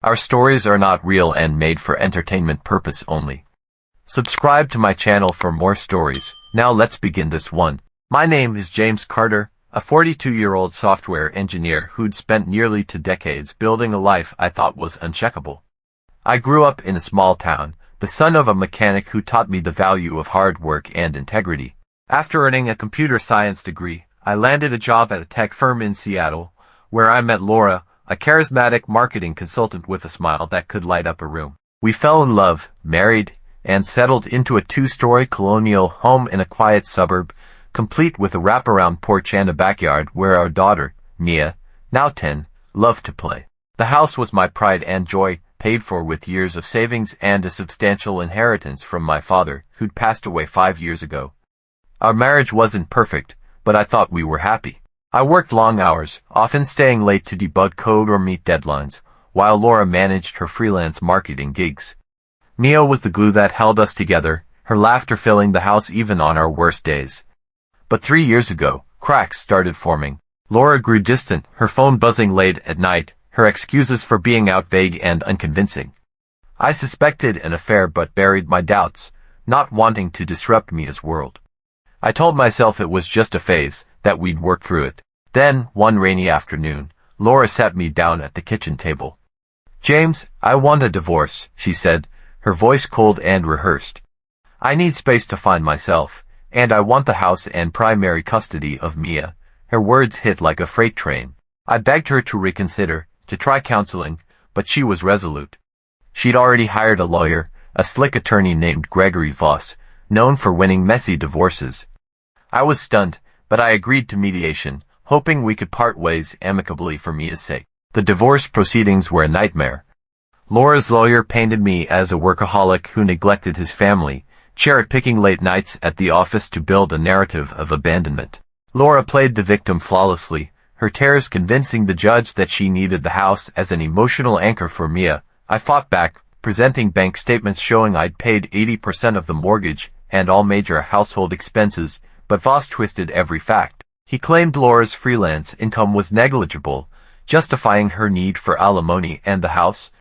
Our stories are not real and made for entertainment purpose only. Subscribe to my channel for more stories. Now let's begin this one. My name is James Carter, a 42-year-old software engineer who'd spent nearly 2 decades building a life I thought was uncheckable. I grew up in a small town, the son of a mechanic who taught me the value of hard work and integrity. After earning a computer science degree, I landed a job at a tech firm in Seattle, where I met Laura, a charismatic marketing consultant with a smile that could light up a room. We fell in love, married, and settled into a 2-story colonial home in a quiet suburb, complete with a wraparound porch and a backyard where our daughter, Mia, now 10, loved to play. The house was my pride and joy, paid for with years of savings and a substantial inheritance from my father, who'd passed away 5 years ago. Our marriage wasn't perfect, but I thought we were happy. I worked long hours, often staying late to debug code or meet deadlines, while Laura managed her freelance marketing gigs. Mia was the glue that held us together, her laughter filling the house even on our worst days. But 3 years ago, cracks started forming. Laura grew distant, her phone buzzing late at night, her excuses for being out vague and unconvincing. I suspected an affair but buried my doubts, not wanting to disrupt Mia's world. I told myself it was just a phase, that we'd work through it. Then, one rainy afternoon, Laura sat me down at the kitchen table. "James, I want a divorce," she said, her voice cold and rehearsed. "I need space to find myself, and I want the house and primary custody of Mia." Her words hit like a freight train. I begged her to reconsider, to try counseling, but she was resolute. She'd already hired a lawyer, a slick attorney named Gregory Voss, known for winning messy divorces. I was stunned, but I agreed to mediation, hoping we could part ways amicably for Mia's sake. The divorce proceedings were a nightmare. Laura's lawyer painted me as a workaholic who neglected his family, cherry-picking late nights at the office to build a narrative of abandonment. Laura played the victim flawlessly, her tears convincing the judge that she needed the house as an emotional anchor for Mia. I fought back, presenting bank statements showing I'd paid 80% of the mortgage and all major household expenses, but Voss twisted every fact. He claimed Laura's freelance income was negligible, justifying her need for alimony and the house.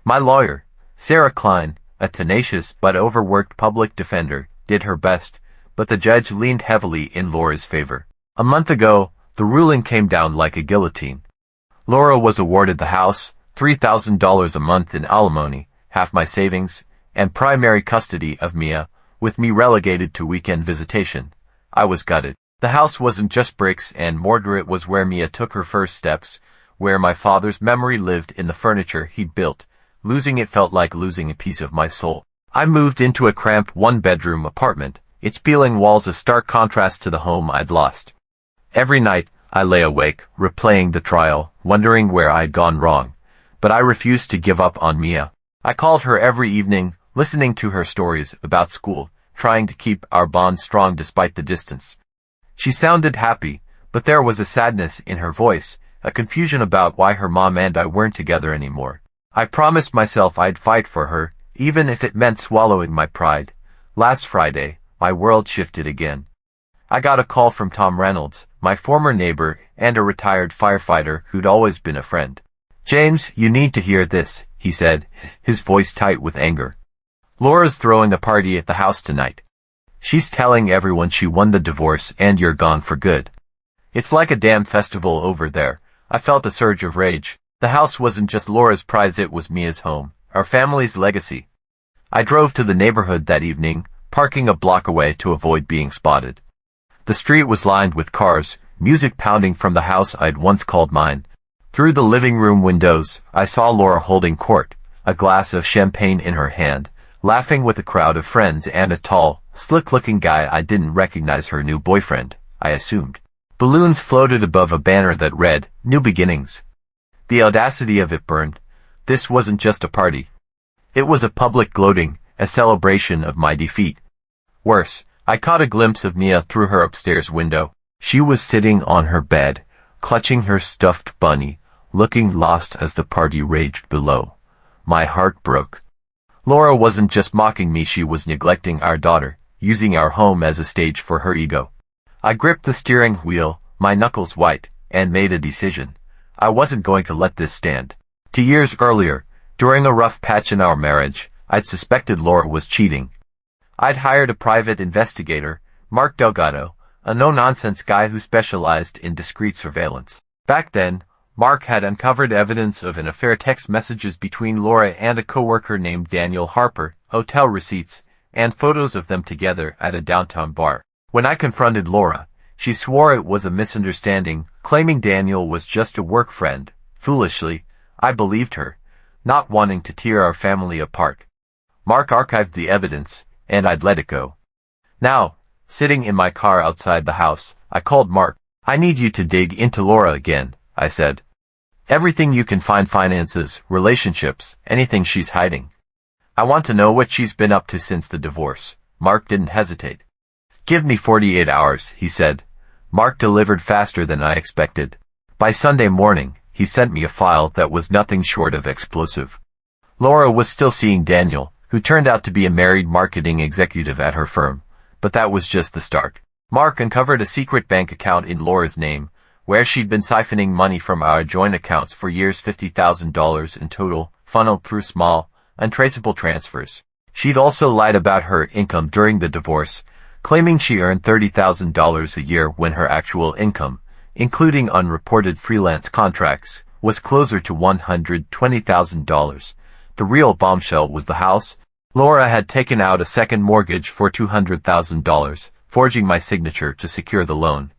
My lawyer, Sarah Klein, a tenacious but overworked public defender, did her best, but the judge leaned heavily in Laura's favor. A month ago, the ruling came down like a guillotine. Laura was awarded the house, $3,000 a month in alimony, half my savings, and primary custody of Mia, with me relegated to weekend visitation. I was gutted. The house wasn't just bricks and mortar, it was where Mia took her first steps, where my father's memory lived in the furniture he'd built. Losing it felt like losing a piece of my soul. I moved into a cramped 1-bedroom apartment, its peeling walls a stark contrast to the home I'd lost. Every night, I lay awake, replaying the trial, wondering where I'd gone wrong. But I refused to give up on Mia. I called her every evening, listening to her stories about school, trying to keep our bond strong despite the distance. She sounded happy, but there was a sadness in her voice, a confusion about why her mom and I weren't together anymore. I promised myself I'd fight for her, even if it meant swallowing my pride. Last Friday, my world shifted again. I got a call from Tom Reynolds, my former neighbor and a retired firefighter who'd always been a friend. "James, you need to hear this," he said, his voice tight with anger. "Laura's throwing a party at the house tonight. She's telling everyone she won the divorce and you're gone for good. It's like a damn festival over there." I felt a surge of rage. The house wasn't just Laura's prize, it was Mia's home, our family's legacy. I drove to the neighborhood that evening, parking a block away to avoid being spotted. The street was lined with cars, music pounding from the house I'd once called mine. Through the living room windows, I saw Laura holding court, a glass of champagne in her hand, laughing with a crowd of friends and a tall, slick-looking guy I didn't recognize, her new boyfriend, I assumed. Balloons floated above a banner that read, "New Beginnings." The audacity of it burned. This wasn't just a party. It was a public gloating, a celebration of my defeat. Worse, I caught a glimpse of Mia through her upstairs window. She was sitting on her bed, clutching her stuffed bunny, looking lost as the party raged below. My heart broke. Laura wasn't just mocking me, she was neglecting our daughter, using our home as a stage for her ego. I gripped the steering wheel, my knuckles white, and made a decision. I wasn't going to let this stand. 2 years earlier, During a rough patch in our marriage, I'd suspected Laura was cheating. I'd hired a private investigator, Mark Delgado, a no-nonsense guy who specialized in discreet surveillance. Back then, Mark had uncovered evidence of an affair: text messages between Laura and a coworker named Daniel Harper, hotel receipts, and photos of them together at a downtown bar. When I confronted Laura, she swore it was a misunderstanding, claiming Daniel was just a work friend. Foolishly, I believed her, not wanting to tear our family apart. Mark archived the evidence, and I'd let it go. Now, sitting in my car outside the house, I called Mark. "I need you to dig into Laura again," I said. "Everything you can find: finances, relationships, anything she's hiding. I want to know what she's been up to since the divorce." Mark didn't hesitate. "Give me 48 hours, he said. Mark delivered faster than I expected. By Sunday morning, he sent me a file that was nothing short of explosive. Laura was still seeing Daniel, who turned out to be a married marketing executive at her firm, but that was just the start. Mark uncovered a secret bank account in Laura's name, where she'd been siphoning money from our joint accounts for years: $50,000 in total, funneled through small, untraceable transfers. She'd also lied about her income during the divorce, claiming she earned $30,000 a year when her actual income, including unreported freelance contracts, was closer to $120,000. The real bombshell was the house. Laura had taken out a second mortgage for $200,000, forging my signature to secure the loan.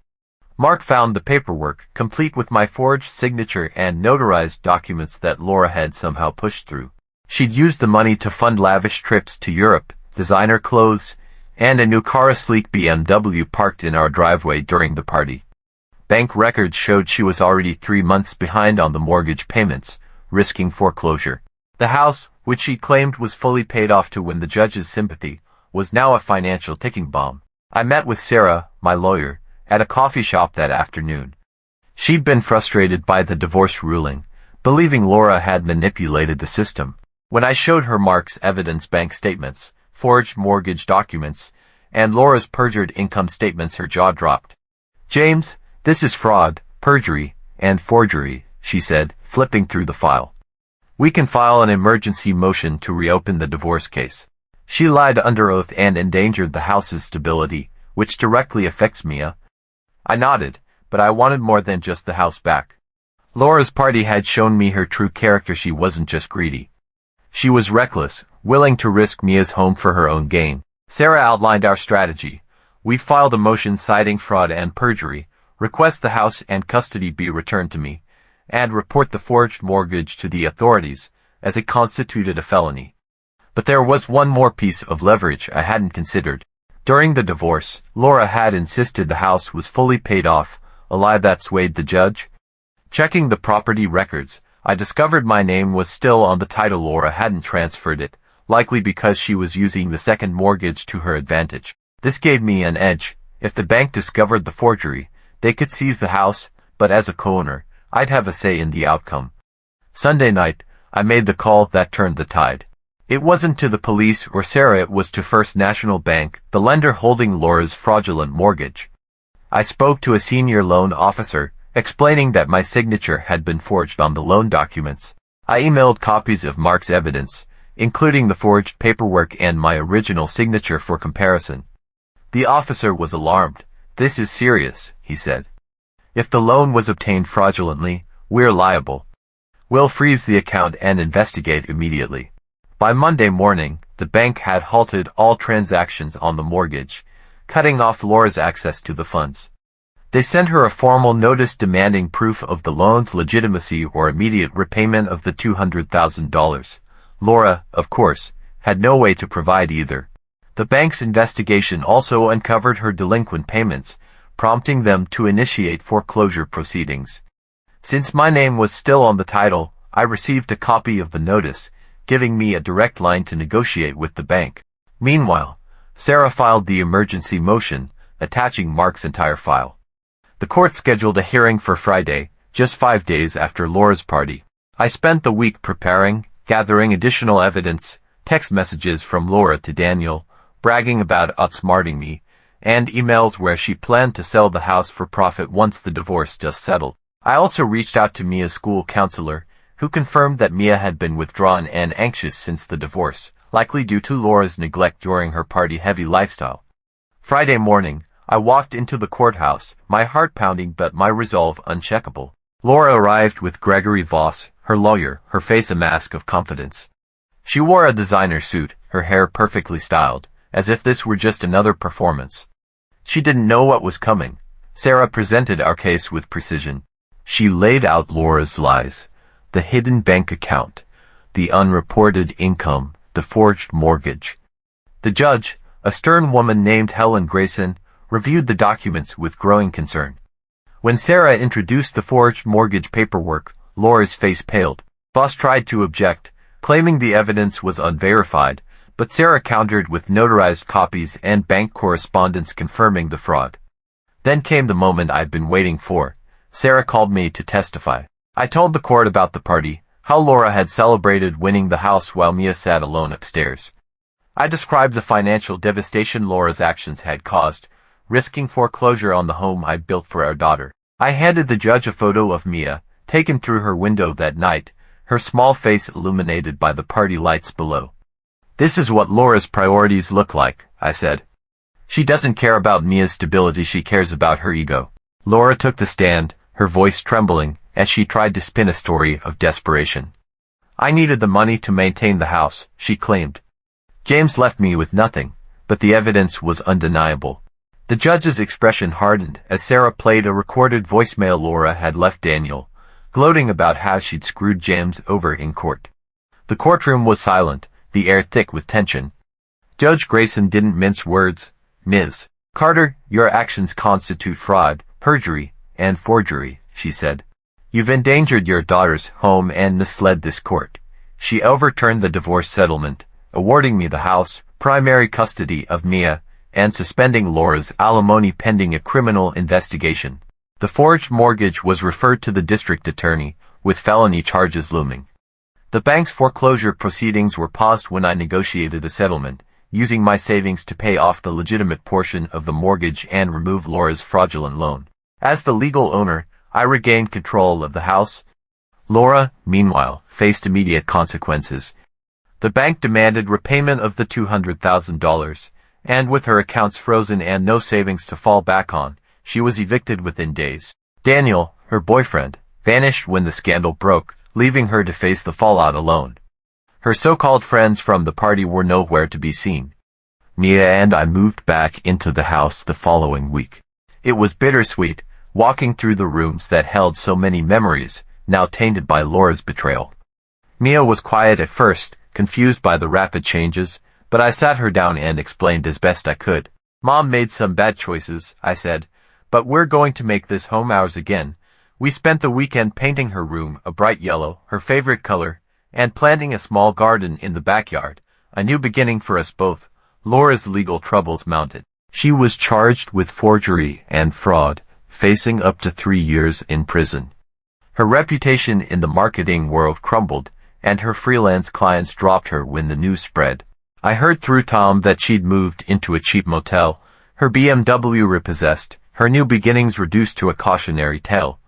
Mark found the paperwork, complete with my forged signature and notarized documents that Laura had somehow pushed through. She'd used the money to fund lavish trips to Europe, designer clothes, and a new car: a sleek BMW parked in our driveway during the party. Bank records showed she was already 3 months behind on the mortgage payments, risking foreclosure. The house, which she claimed was fully paid off to win the judge's sympathy, was now a financial ticking bomb. I met with Sarah, my lawyer, at a coffee shop that afternoon. She'd been frustrated by the divorce ruling, believing Laura had manipulated the system. When I showed her Mark's evidence: bank statements, forged mortgage documents, and Laura's perjured income statements, her jaw dropped. "James, this is fraud, perjury, and forgery," she said, flipping through the file. "We can file an emergency motion to reopen the divorce case. She lied under oath and endangered the house's stability, which directly affects Mia." I nodded, but I wanted more than just the house back. Laura's party had shown me her true character. She wasn't just greedy. She was reckless, willing to risk Mia's home for her own gain. Sarah outlined our strategy. We'd file the motion citing fraud and perjury, request the house and custody be returned to me, and report the forged mortgage to the authorities, as it constituted a felony. But there was one more piece of leverage I hadn't considered. During the divorce, Laura had insisted the house was fully paid off, a lie that swayed the judge. Checking the property records, I discovered my name was still on the title. Laura hadn't transferred it, likely because she was using the second mortgage to her advantage. This gave me an edge. If the bank discovered the forgery, they could seize the house, but as a co-owner, I'd have a say in the outcome. Sunday night, I made the call that turned the tide. It wasn't to the police or Sarah, it was to First National Bank, the lender holding Laura's fraudulent mortgage. I spoke to a senior loan officer, explaining that my signature had been forged on the loan documents. I emailed copies of Mark's evidence, including the forged paperwork and my original signature for comparison. The officer was alarmed. "This is serious," he said. "If the loan was obtained fraudulently, we're liable. We'll freeze the account and investigate immediately." By Monday morning, the bank had halted all transactions on the mortgage, cutting off Laura's access to the funds. They sent her a formal notice demanding proof of the loan's legitimacy or immediate repayment of the $200,000. Laura, of course, had no way to provide either. The bank's investigation also uncovered her delinquent payments, prompting them to initiate foreclosure proceedings. Since my name was still on the title, I received a copy of the notice, giving me a direct line to negotiate with the bank. Meanwhile, Sarah filed the emergency motion, attaching Mark's entire file. The court scheduled a hearing for Friday, just 5 days after Laura's party. I spent the week preparing, gathering additional evidence, text messages from Laura to Daniel, bragging about outsmarting me, and emails where she planned to sell the house for profit once the divorce just settled. I also reached out to Mia's school counselor, who confirmed that Mia had been withdrawn and anxious since the divorce, likely due to Laura's neglect during her party-heavy lifestyle. Friday morning, I walked into the courthouse, my heart pounding but my resolve unshakable. Laura arrived with Gregory Voss, her lawyer, her face a mask of confidence. She wore a designer suit, her hair perfectly styled, as if this were just another performance. She didn't know what was coming. Sarah presented our case with precision. She laid out Laura's lies, the hidden bank account, the unreported income, the forged mortgage. The judge, a stern woman named Helen Grayson, reviewed the documents with growing concern. When Sarah introduced the forged mortgage paperwork, Laura's face paled. Voss tried to object, claiming the evidence was unverified, but Sarah countered with notarized copies and bank correspondence confirming the fraud. Then came the moment I'd been waiting for. Sarah called me to testify. I told the court about the party, how Laura had celebrated winning the house while Mia sat alone upstairs. I described the financial devastation Laura's actions had caused, risking foreclosure on the home I'd built for our daughter. I handed the judge a photo of Mia, taken through her window that night, her small face illuminated by the party lights below. "This is what Laura's priorities look like," I said. "She doesn't care about Mia's stability, she cares about her ego." Laura took the stand, her voice trembling, as she tried to spin a story of desperation. "I needed the money to maintain the house," she claimed. "James left me with nothing, but the evidence was undeniable." The judge's expression hardened as Sarah played a recorded voicemail Laura had left Daniel, gloating about how she'd screwed James over in court. The courtroom was silent, the air thick with tension. Judge Grayson didn't mince words. "Ms. Carter, your actions constitute fraud, perjury, and forgery," she said. "You've endangered your daughter's home and misled this court." She overturned the divorce settlement, awarding me the house, primary custody of Mia, and suspending Laura's alimony pending a criminal investigation. The forged mortgage was referred to the district attorney, with felony charges looming. The bank's foreclosure proceedings were paused when I negotiated a settlement, using my savings to pay off the legitimate portion of the mortgage and remove Laura's fraudulent loan. As the legal owner, I regained control of the house. Laura, meanwhile, faced immediate consequences. The bank demanded repayment of the $200,000, and with her accounts frozen and no savings to fall back on, she was evicted within days. Daniel, her boyfriend, vanished when the scandal broke, leaving her to face the fallout alone. Her so-called friends from the party were nowhere to be seen. Mia and I moved back into the house the following week. It was bittersweet, walking through the rooms that held so many memories, now tainted by Laura's betrayal. Mia was quiet at first, confused by the rapid changes, but I sat her down and explained as best I could. "Mom made some bad choices," I said, "but we're going to make this home ours again." We spent the weekend painting her room a bright yellow, her favorite color, and planting a small garden in the backyard, a new beginning for us both. Laura's legal troubles mounted. She was charged with forgery and fraud, facing up to 3 years in prison. Her reputation in the marketing world crumbled, and her freelance clients dropped her when the news spread. I heard through Tom that she'd moved into a cheap motel, her BMW repossessed, her new beginnings reduced to a cautionary tale.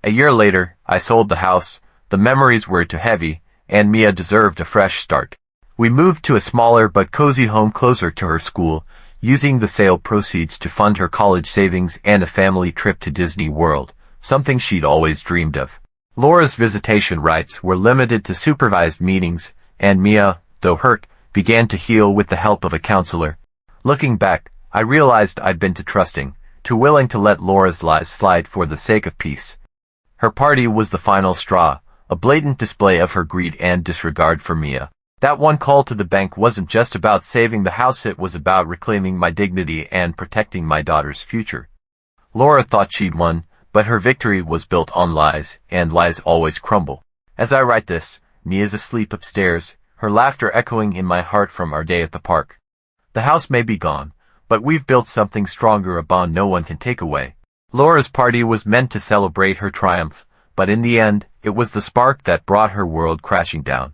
A year later, I sold the house, the memories were too heavy, and Mia deserved a fresh start. We moved to a smaller but cozy home closer to her school, using the sale proceeds to fund her college savings and a family trip to Disney World, something she'd always dreamed of. Laura's visitation rights were limited to supervised meetings, and Mia, though hurt, began to heal with the help of a counselor. Looking back, I realized I'd been too trusting, too willing to let Laura's lies slide for the sake of peace. Her party was the final straw, a blatant display of her greed and disregard for Mia. That one call to the bank wasn't just about saving the house, it was about reclaiming my dignity and protecting my daughter's future. Laura thought she'd won, but her victory was built on lies, and lies always crumble. As I write this, Mia's asleep upstairs, her laughter echoing in my heart from our day at the park. The house may be gone, but we've built something stronger, a bond no one can take away. Laura's party was meant to celebrate her triumph, but in the end, it was the spark that brought her world crashing down.